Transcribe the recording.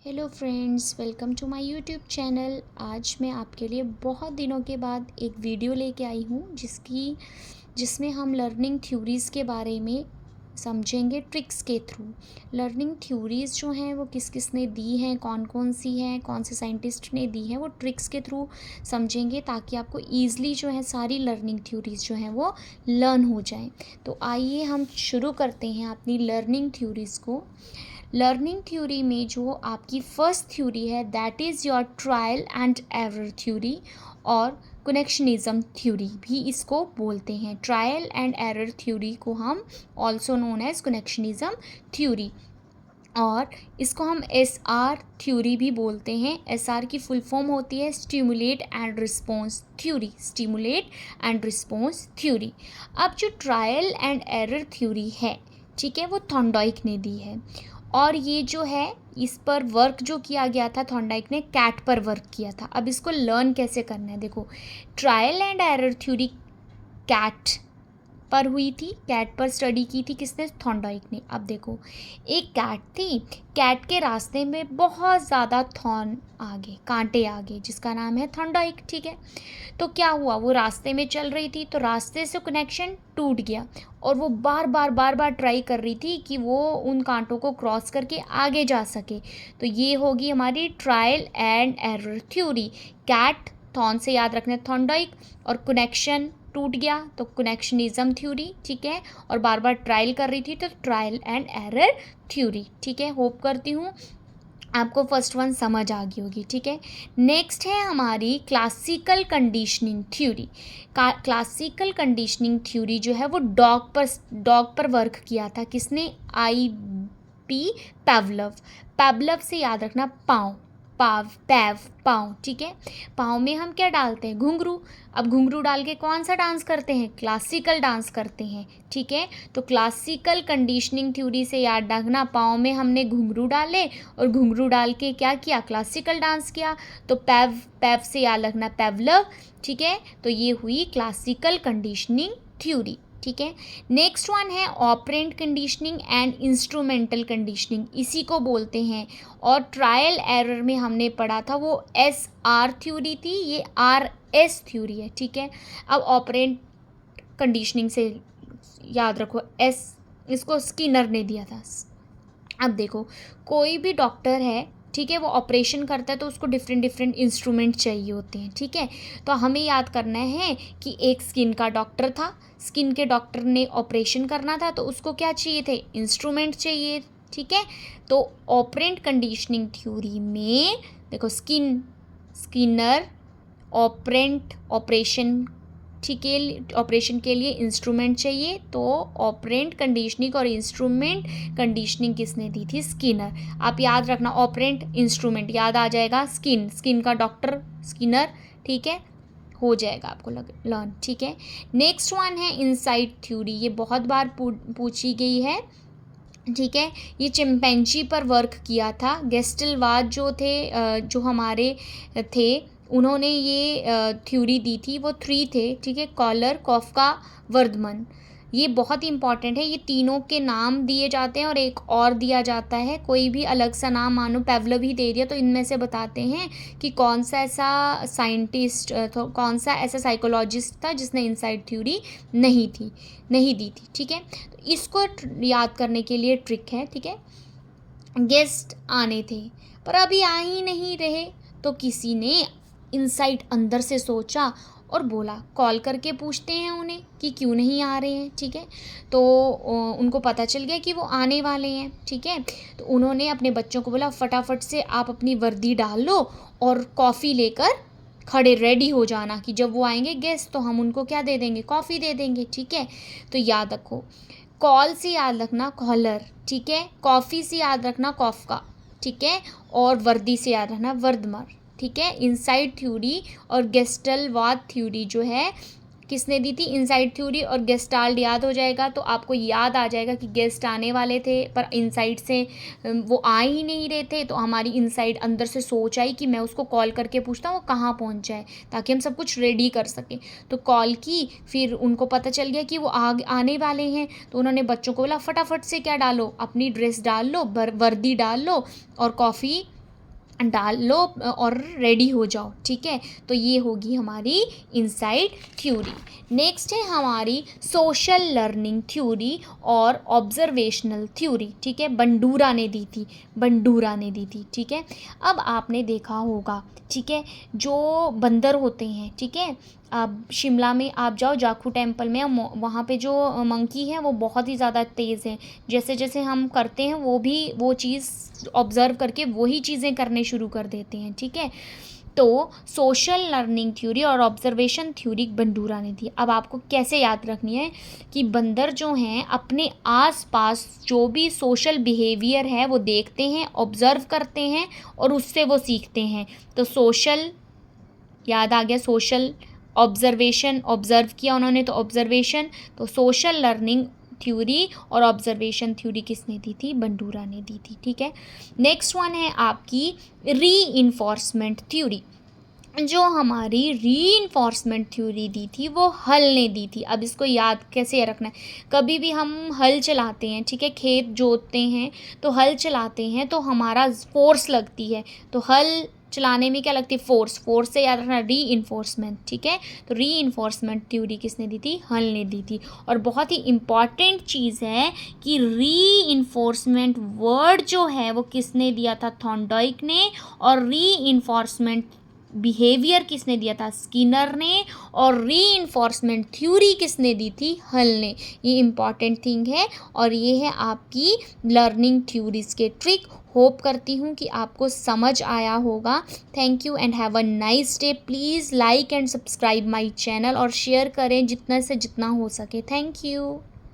Hello friends, welcome to my YouTube channel. आज मैं आपके लिए बहुत दिनों के बाद एक वीडियो लेके आई हूँ जिसमें हम लर्निंग थ्योरीज़ के बारे में समझेंगे ट्रिक्स के थ्रू। लर्निंग थ्योरीज़ जो हैं वो किस किस ने दी हैं, कौन कौन सी हैं, कौन से साइंटिस्ट ने दी हैं, वो ट्रिक्स के थ्रू समझेंगे ताकि आपको ईज़िली जो है सारी लर्निंग थ्योरीज़ जो हैं वो लर्न हो जाएं। तो आइए हम शुरू करते हैं अपनी लर्निंग थ्योरीज़ को। लर्निंग थ्योरी में जो आपकी फर्स्ट थ्योरी है that is your trial and error theory, और कनेक्शनिज्म थ्योरी भी इसको बोलते हैं। ट्रायल एंड एरर थ्योरी को हम also known as connectionism theory, और इसको हम एस आर थ्योरी भी बोलते हैं। एस आर की फुल फॉर्म होती है stimulate and response theory. Stimulate and response theory. अब जो ट्रायल एंड एरर थ्योरी है, ठीक है, वो थॉर्नडाइक ने दी है, और ये जो है इस पर वर्क जो किया गया था, थॉर्नडाइक ने कैट पर वर्क किया था। अब इसको लर्न कैसे करना है, देखो। Trial and error theory cat पर हुई थी, कैट पर स्टडी की थी किसने, थॉर्नडाइक ने। अब देखो, एक कैट थी, कैट के रास्ते में बहुत ज़्यादा थॉर्न आ गए, कांटे आ गए, जिसका नाम है थॉर्नडाइक, ठीक है। तो क्या हुआ, वो रास्ते में चल रही थी तो रास्ते से कनेक्शन टूट गया, और वो बार बार ट्राई कर रही थी कि वो उन कांटों को क्रॉस करके आगे जा सके। तो ये होगी हमारी trial and error theory. Cat, Thorn से याद रखना थॉर्नडाइक, और कनेक्शन टूट गया तो कनेक्शनिज्म थ्योरी, ठीक है। और बार बार ट्रायल कर रही थी तो ट्रायल एंड एरर थ्योरी, ठीक है। होप करती हूँ आपको फर्स्ट वन समझ आ गई होगी, ठीक है। नेक्स्ट है हमारी classical conditioning theory. Classical conditioning theory जो है वो डॉग पर वर्क किया था किसने, आई पी पैवलव। पैवलव से याद रखना पाँव, पाँव, ठीक है। पाँव में हम क्या डालते हैं, घुंघरू। अब घुंघरू डाल के कौन सा डांस करते हैं, क्लासिकल डांस करते हैं, ठीक है। तो क्लासिकल कंडीशनिंग थ्योरी से याद रखना, पाँव में हमने घुंघरू डाले और घुंघरू डाल के क्या किया, क्लासिकल डांस किया। तो पैव से याद रखना पैवलव, ठीक है। तो ये हुई क्लासिकल कंडीशनिंग थ्योरी, ठीक है। नेक्स्ट वन है operant conditioning and instrumental conditioning, इसी को बोलते हैं। और ट्रायल एरर में हमने पढ़ा था वो एस आर थ्योरी थी, ये आर एस थ्योरी है, ठीक है। अब ऑपरेंट कंडीशनिंग से याद रखो एस, इसको स्किनर ने दिया था। अब देखो, कोई भी डॉक्टर है, ठीक है, वो ऑपरेशन करता है तो उसको डिफरेंट इंस्ट्रूमेंट चाहिए होते हैं, ठीक है। तो हमें याद करना है कि एक स्किन का डॉक्टर था, स्किन के डॉक्टर ने ऑपरेशन करना था तो उसको क्या चाहिए थे, इंस्ट्रूमेंट चाहिए, ठीक है। तो ऑपरेंट कंडीशनिंग थ्योरी में देखो, स्किनर, ऑपरेंट, ऑपरेशन, ठीक है, ऑपरेशन के लिए इंस्ट्रूमेंट चाहिए, तो ऑपरेंट कंडीशनिंग और इंस्ट्रूमेंट कंडीशनिंग किसने दी थी, स्किनर। आप याद रखना, ऑपरेंट इंस्ट्रूमेंट याद आ जाएगा, स्किन का डॉक्टर स्किनर, ठीक है, हो जाएगा आपको लर्न, ठीक है। नेक्स्ट वन है इनसाइट थ्योरी, ये बहुत बार पूछी गई है, ठीक है। ये चिंपैंजी पर वर्क किया था। गेस्टलवाद जो थे, जो हमारे थे, उन्होंने ये थ्योरी दी थी। वो 3 थे, ठीक है, कॉलर, कॉफका, वर्धमन। ये बहुत ही इंपॉर्टेंट है, ये तीनों के नाम दिए जाते हैं और एक और दिया जाता है, कोई भी अलग सा नाम, मानो पैवलव ही दे दिया तो इनमें से बताते हैं कि कौन सा ऐसा साइंटिस्ट, तो कौन सा ऐसा साइकोलॉजिस्ट था जिसने इनसाइड थ्योरी नहीं दी थी, ठीक है। तो इसको याद करने के लिए ट्रिक है, ठीक है। गेस्ट आने थे पर अभी आ ही नहीं रहे, तो किसी ने इनसाइड अंदर से सोचा और बोला, कॉल करके पूछते हैं उन्हें कि क्यों नहीं आ रहे हैं, ठीक है। तो उनको पता चल गया कि वो आने वाले हैं, ठीक है। तो उन्होंने अपने बच्चों को बोला, फटाफट से आप अपनी वर्दी डाल लो और कॉफ़ी लेकर खड़े रेडी हो जाना कि जब वो आएंगे गेस्ट तो हम उनको क्या दे देंगे, कॉफ़ी दे देंगे, ठीक है। तो याद रखो, कॉल से याद रखना कॉलर, ठीक है। कॉफ़ी से याद रखना कॉफका, ठीक है। और वर्दी से याद रखना वर्दमर, ठीक है। इनसाइड थ्योरी और गेस्टलवाद थ्योरी जो है किसने दी थी, इनसाइड थ्योरी, और गेस्टाल्ट याद हो जाएगा तो आपको याद आ जाएगा कि गेस्ट आने वाले थे पर इनसाइड से वो आ ही नहीं रहे थे, तो हमारी इनसाइड अंदर से सोच आई कि मैं उसको कॉल करके पूछता हूँ वो कहाँ पहुँच जाए ताकि हम सब कुछ रेडी कर सकें। तो कॉल की, फिर उनको पता चल गया कि वो आने वाले हैं, तो उन्होंने बच्चों को बोला फटाफट से क्या डालो, अपनी ड्रेस डाल लो, वर्दी डाल लो और कॉफ़ी डाल लो और रेडी हो जाओ, ठीक है। तो ये होगी हमारी इनसाइड थ्योरी। नेक्स्ट है हमारी सोशल लर्निंग थ्योरी और ऑब्जर्वेशनल थ्योरी, ठीक है। बंडूरा ने दी थी, बंडूरा ने दी थी, ठीक है। अब आपने देखा होगा, ठीक है, जो बंदर होते हैं, ठीक है, अब शिमला में आप जाओ जाखू टेम्पल में, वहाँ पे जो मंकी है वो बहुत ही ज़्यादा तेज़ है। जैसे जैसे हम करते हैं वो भी वो चीज़ ऑब्ज़र्व करके वही चीज़ें करने शुरू कर देते हैं, ठीक है। तो सोशल लर्निंग थ्योरी और ऑब्जर्वेशन थ्योरी बंडूरा ने दी। अब आपको कैसे याद रखनी है कि बंदर जो हैं अपने आसपास जो भी सोशल बिहेवियर है वो देखते हैं, ऑब्ज़र्व करते हैं और उससे वो सीखते हैं। तो सोशल याद आ गया, सोशल, ऑब्जर्वेशन, ऑब्ज़र्व किया उन्होंने तो ऑब्जर्वेशन। तो सोशल लर्निंग थ्योरी और ऑब्जर्वेशन थ्योरी किसने दी थी? बंडूरा ने दी थी, ठीक है। नेक्स्ट वन है आपकी रीइंफोर्समेंट थ्योरी। जो हमारी रीइंफोर्समेंट थ्योरी दी थी वो हल ने दी थी। अब इसको याद कैसे रखना है, कभी भी हम हल चलाते हैं, ठीक है, खेत जोतते हैं तो हल चलाते हैं तो हमारा फोर्स लगती है। तो हल चलाने में क्या लगती है? फोर्स। फोर्स से याद रखना रीइंफोर्समेंट, ठीक है। तो रीइंफोर्समेंट थ्योरी किसने दी थी? हल ने दी थी। और बहुत ही इम्पॉर्टेंट चीज़ है कि रीइंफोर्समेंट वर्ड जो है वो किसने दिया था? थॉर्नडाइक ने। और रीइंफोर्समेंट बिहेवियर किसने दिया था? स्किनर ने। और रीइंफोर्समेंट थ्योरी किसने दी थी? हल ने। ये इम्पॉर्टेंट थिंग है और ये है आपकी लर्निंग थ्योरीज के ट्रिक। होप करती हूँ कि आपको समझ आया होगा। Thank you and have a nice day. Please like and subscribe my channel और शेयर करें जितना से जितना हो सके। Thank you.